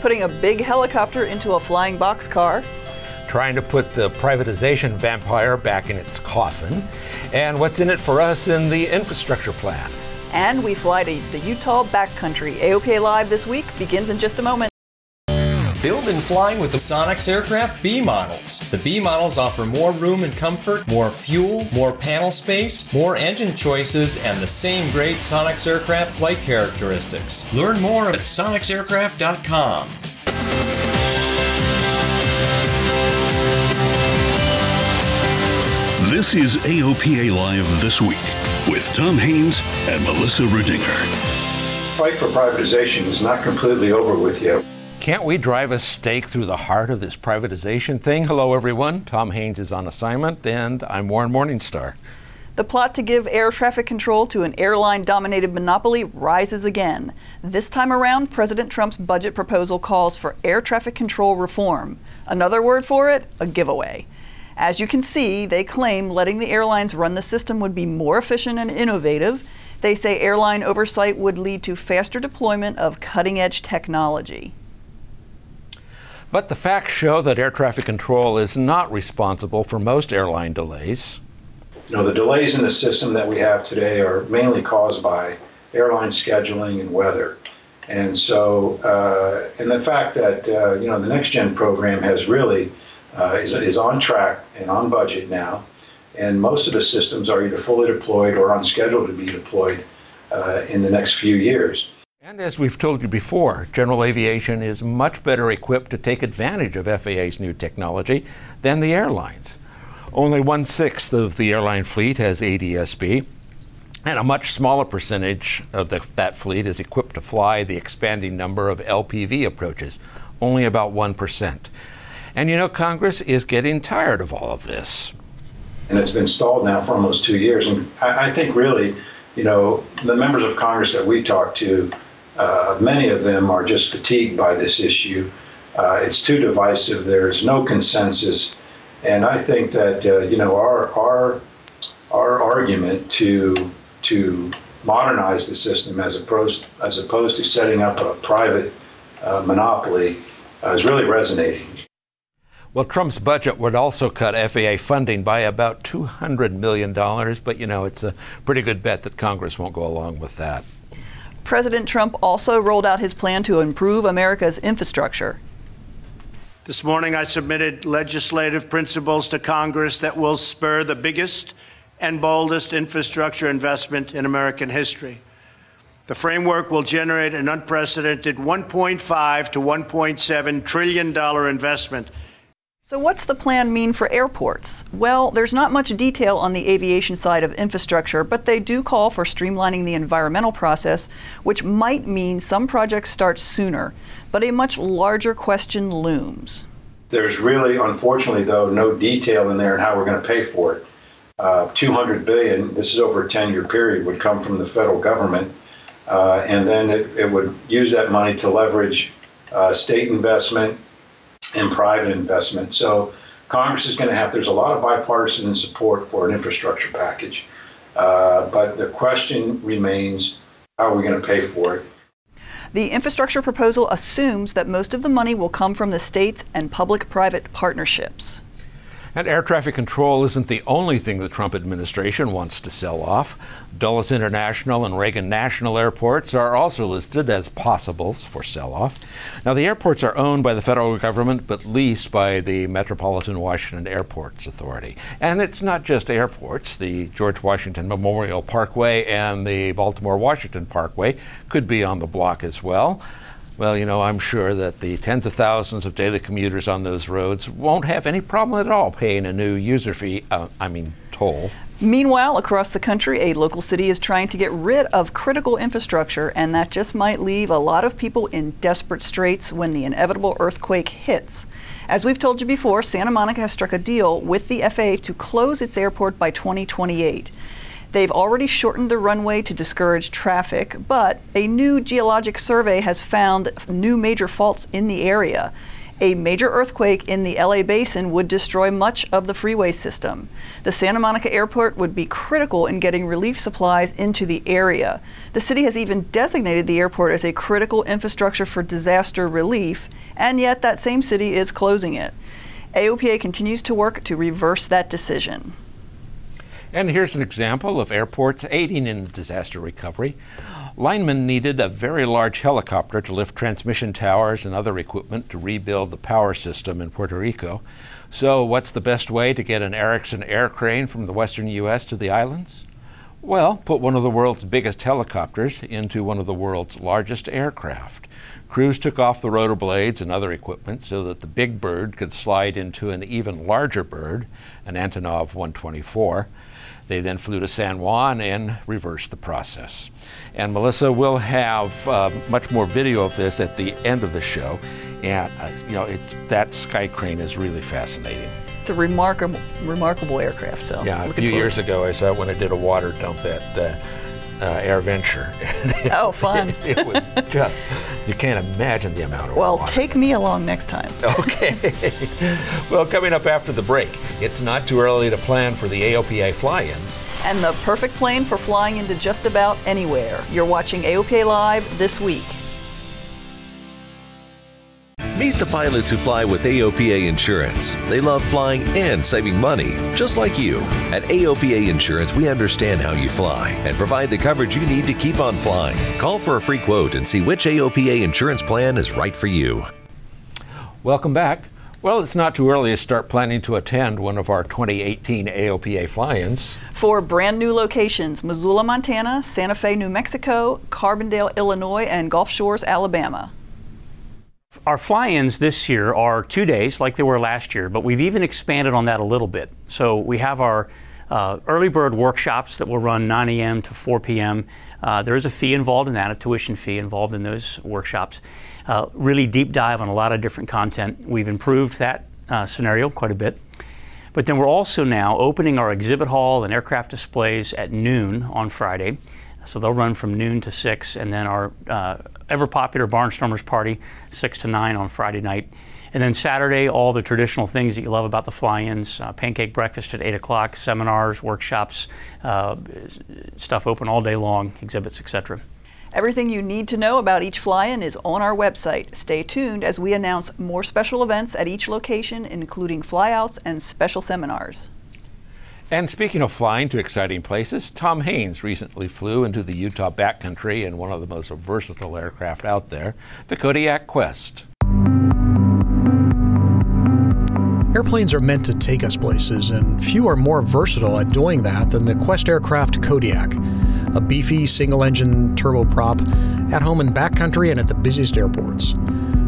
putting a big helicopter into a flying boxcar, trying to put the privatization vampire back in its coffin, and what's in it for us in the infrastructure plan. And we fly to the Utah backcountry. AOPA Live this week begins in just a moment. Build and fly with the Sonex Aircraft B models. The B models offer more room and comfort, more fuel, more panel space, more engine choices, and the same great Sonex Aircraft flight characteristics. Learn more at sonexaircraft.com. This is AOPA Live This Week with Tom Haynes and Melissa Rudinger. Fight for privatization is not completely over with yet. Can't we drive a stake through the heart of this privatization thing? Hello, everyone. Tom Haynes is on assignment, and I'm Warren Morningstar. The plot to give air traffic control to an airline-dominated monopoly rises again. This time around, President Trump's budget proposal calls for air traffic control reform. Another word for it, a giveaway. As you can see, they claim letting the airlines run the system would be more efficient and innovative. They say airline oversight would lead to faster deployment of cutting-edge technology. But the facts show that air traffic control is not responsible for most airline delays. You know, the delays in the system that we have today are mainly caused by airline scheduling and weather. And so, and the fact that, you know, the Next Gen program has really, is on track and on budget now. And most of the systems are either fully deployed or on schedule to be deployed in the next few years. And as we've told you before, general aviation is much better equipped to take advantage of FAA's new technology than the airlines. Only 1/6 of the airline fleet has ADS-B, and a much smaller percentage of that fleet is equipped to fly the expanding number of LPV approaches, only about 1%. And you know, Congress is getting tired of all of this. And it's been stalled now for almost 2 years. And I think really, you know, the members of Congress that we talk to, many of them are just fatigued by this issue. It's too divisive. There's no consensus. And I think that, you know, our argument to modernize the system as opposed to setting up a private monopoly is really resonating. Well, Trump's budget would also cut FAA funding by about $200 million, but you know, it's a pretty good bet that Congress won't go along with that. President Trump also rolled out his plan to improve America's infrastructure. This morning, I submitted legislative principles to Congress that will spur the biggest and boldest infrastructure investment in American history. The framework will generate an unprecedented $1.5 to $1.7 trillion investment. So what's the plan mean for airports? Well, there's not much detail on the aviation side of infrastructure, but they do call for streamlining the environmental process, which might mean some projects start sooner. But a much larger question looms. There's really, unfortunately, though, no detail in there on how we're going to pay for it. $200 billion, this is over a 10-year period, would come from the federal government, and then it would use that money to leverage state investment and private investment. So Congress is going to have, there's a lot of bipartisan support for an infrastructure package, but the question remains, how are we going to pay for it? The infrastructure proposal assumes that most of the money will come from the states and public-private partnerships. And air traffic control isn't the only thing the Trump administration wants to sell off. Dulles International and Reagan National airports are also listed as possibles for sell-off. Now, the airports are owned by the federal government, but leased by the Metropolitan Washington Airports Authority. And it's not just airports. The George Washington Memorial Parkway and the Baltimore-Washington Parkway could be on the block as well. Well, you know, I'm sure that the tens of thousands of daily commuters on those roads won't have any problem at all paying a new user fee, toll. Meanwhile, across the country, a local city is trying to get rid of critical infrastructure, and that just might leave a lot of people in desperate straits when the inevitable earthquake hits. As we've told you before, Santa Monica has struck a deal with the FAA to close its airport by 2028. They've already shortened the runway to discourage traffic, but a new geologic survey has found new major faults in the area. A major earthquake in the LA basin would destroy much of the freeway system. The Santa Monica Airport would be critical in getting relief supplies into the area. The city has even designated the airport as a critical infrastructure for disaster relief, and yet that same city is closing it. AOPA continues to work to reverse that decision. And here's an example of airports aiding in disaster recovery. Linemen needed a very large helicopter to lift transmission towers and other equipment to rebuild the power system in Puerto Rico. So what's the best way to get an Erickson Aircrane from the western U.S. to the islands? Well, put one of the world's biggest helicopters into one of the world's largest aircraft. Crews took off the rotor blades and other equipment so that the big bird could slide into an even larger bird, an Antonov 124. They then flew to San Juan and reversed the process. And Melissa will have much more video of this at the end of the show. And that sky crane is really fascinating. It's a remarkable aircraft. So yeah, a few years ago I saw it when I did a water dump at AirVenture. Oh, fun. It was just, you can't imagine the amount of Well, water. take me along next time. Okay. Well, coming up after the break, it's not too early to plan for the AOPA fly-ins. And the perfect plane for flying into just about anywhere. You're watching AOPA Live this week. Meet the pilots who fly with AOPA Insurance. They love flying and saving money, just like you. At AOPA Insurance, we understand how you fly and provide the coverage you need to keep on flying. Call for a free quote and see which AOPA insurance plan is right for you. Welcome back. Well, it's not too early to start planning to attend one of our 2018 AOPA fly-ins. For brand new locations, Missoula, Montana, Santa Fe, New Mexico, Carbondale, Illinois, and Gulf Shores, Alabama. Our fly-ins this year are 2 days like they were last year, but we've even expanded on that a little bit. So we have our early bird workshops that will run 9 a.m. to 4 p.m. There is a fee involved in that, a tuition fee involved in those workshops. Really deep dive on a lot of different content. We've improved that scenario quite a bit. But then we're also now opening our exhibit hall and aircraft displays at noon on Friday. So they'll run from noon to 6, and then our ever-popular Barnstormers Party, 6 to 9 on Friday night. And then Saturday, all the traditional things that you love about the fly-ins, pancake breakfast at 8 o'clock, seminars, workshops, stuff open all day long, exhibits, etc. Everything you need to know about each fly-in is on our website. Stay tuned as we announce more special events at each location, including flyouts and special seminars. And speaking of flying to exciting places, Tom Haynes recently flew into the Utah backcountry in one of the most versatile aircraft out there, the Kodiak Quest. Airplanes are meant to take us places, and few are more versatile at doing that than the Quest aircraft Kodiak, a beefy single-engine turboprop at home in backcountry and at the busiest airports.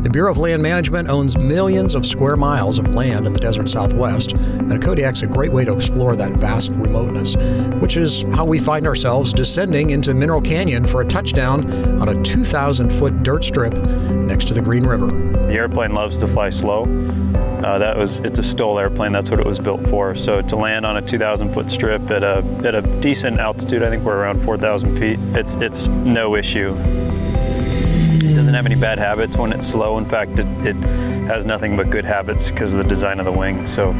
The Bureau of Land Management owns millions of square miles of land in the desert Southwest, and a Kodiak's a great way to explore that vast remoteness, which is how we find ourselves descending into Mineral Canyon for a touchdown on a 2,000-foot dirt strip next to the Green River. The airplane loves to fly slow. It's a STOL airplane, that's what it was built for. So to land on a 2,000-foot strip at a decent altitude, I think we're around 4,000 feet, it's no issue. It doesn't have any bad habits when it's slow. In fact, it has nothing but good habits because of the design of the wing. So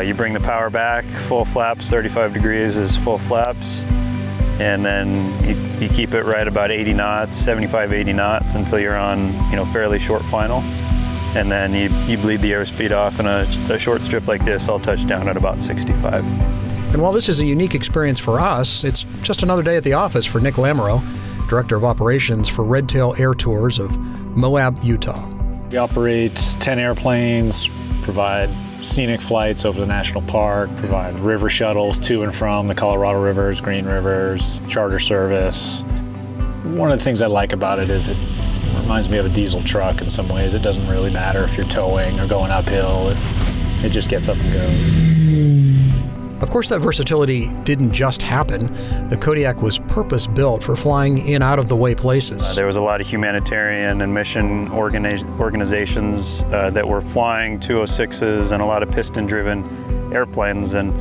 you bring the power back, full flaps, 35 degrees is full flaps, and then you keep it right about 80 knots, 75, 80 knots until you're on fairly short final. And then you bleed the airspeed off, and a short strip like this, I'll touch down at about 65. And while this is a unique experience for us, it's just another day at the office for Nick Lamoureux, Director of Operations for Red Tail Air Tours of Moab, Utah. We operate 10 airplanes, provide scenic flights over the national park, provide river shuttles to and from the Colorado rivers, Green Rivers, charter service. One of the things I like about it is it reminds me of a diesel truck in some ways. It doesn't really matter if you're towing or going uphill. It just gets up and goes. Of course, that versatility didn't just happen. The Kodiak was purpose-built for flying in out-of-the-way places. There was a lot of humanitarian and mission organizations that were flying 206s and a lot of piston-driven airplanes, and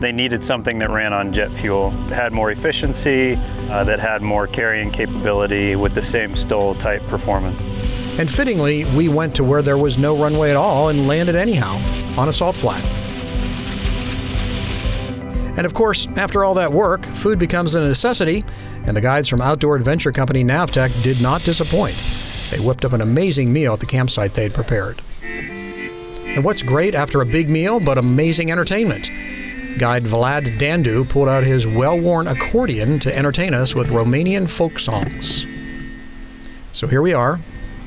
they needed something that ran on jet fuel, that had more efficiency, that had more carrying capability with the same STOL-type performance. And fittingly, we went to where there was no runway at all and landed anyhow, on a salt flat. And of course, after all that work, food becomes a necessity, and the guides from outdoor adventure company Navtech did not disappoint. They whipped up an amazing meal at the campsite they'd prepared. And what's great after a big meal but amazing entertainment? Guide Vlad Dandu pulled out his well-worn accordion to entertain us with Romanian folk songs. So here we are,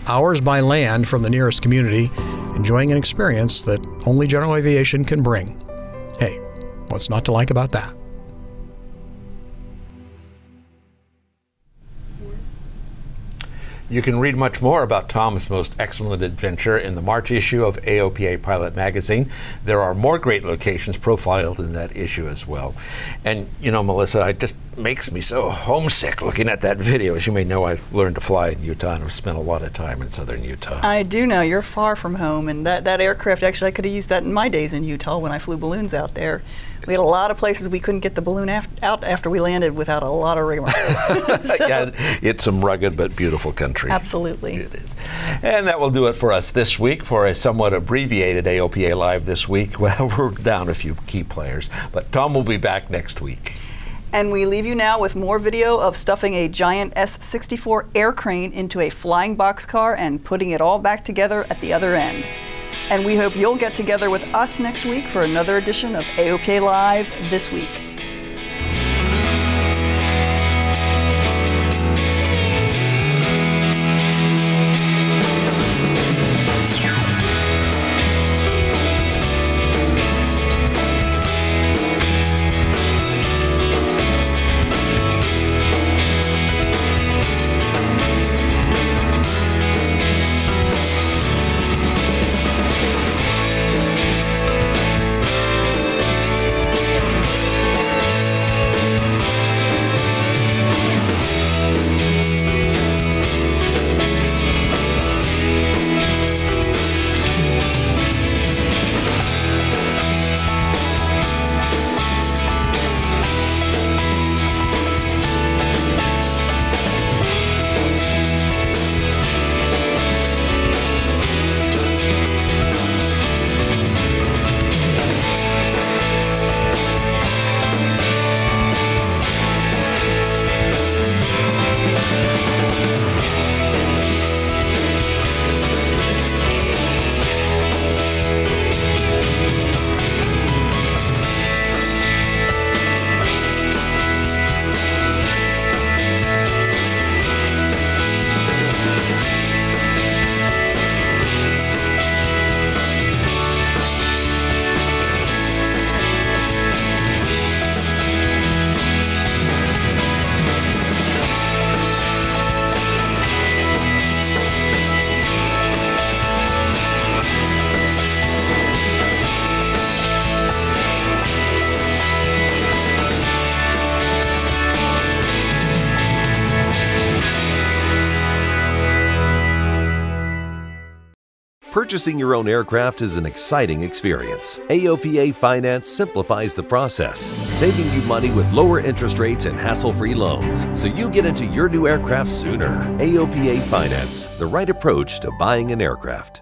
hours by land from the nearest community, enjoying an experience that only general aviation can bring. Hey, what's not to like about that? You can read much more about Tom's most excellent adventure in the March issue of AOPA Pilot Magazine. There are more great locations profiled in that issue as well. And, you know, Melissa, it just makes me so homesick looking at that video. As you may know, I learned to fly in Utah and have spent a lot of time in southern Utah. I do know. You're far from home, and that aircraft, actually, I could have used that in my days in Utah when I flew balloons out there. We had a lot of places we couldn't get the balloon out after we landed without a lot of rigmarole. Yeah, it's some rugged but beautiful country. Absolutely. It is. And that will do it for us this week for a somewhat abbreviated AOPA Live this week. Well, we're down a few key players, but Tom will be back next week. And we leave you now with more video of stuffing a giant S-64 Aircrane into a flying boxcar and putting it all back together at the other end. And we hope you'll get together with us next week for another edition of AOPA Live This Week. Purchasing your own aircraft is an exciting experience. AOPA Finance simplifies the process, saving you money with lower interest rates and hassle-free loans, so you get into your new aircraft sooner. AOPA Finance, the right approach to buying an aircraft.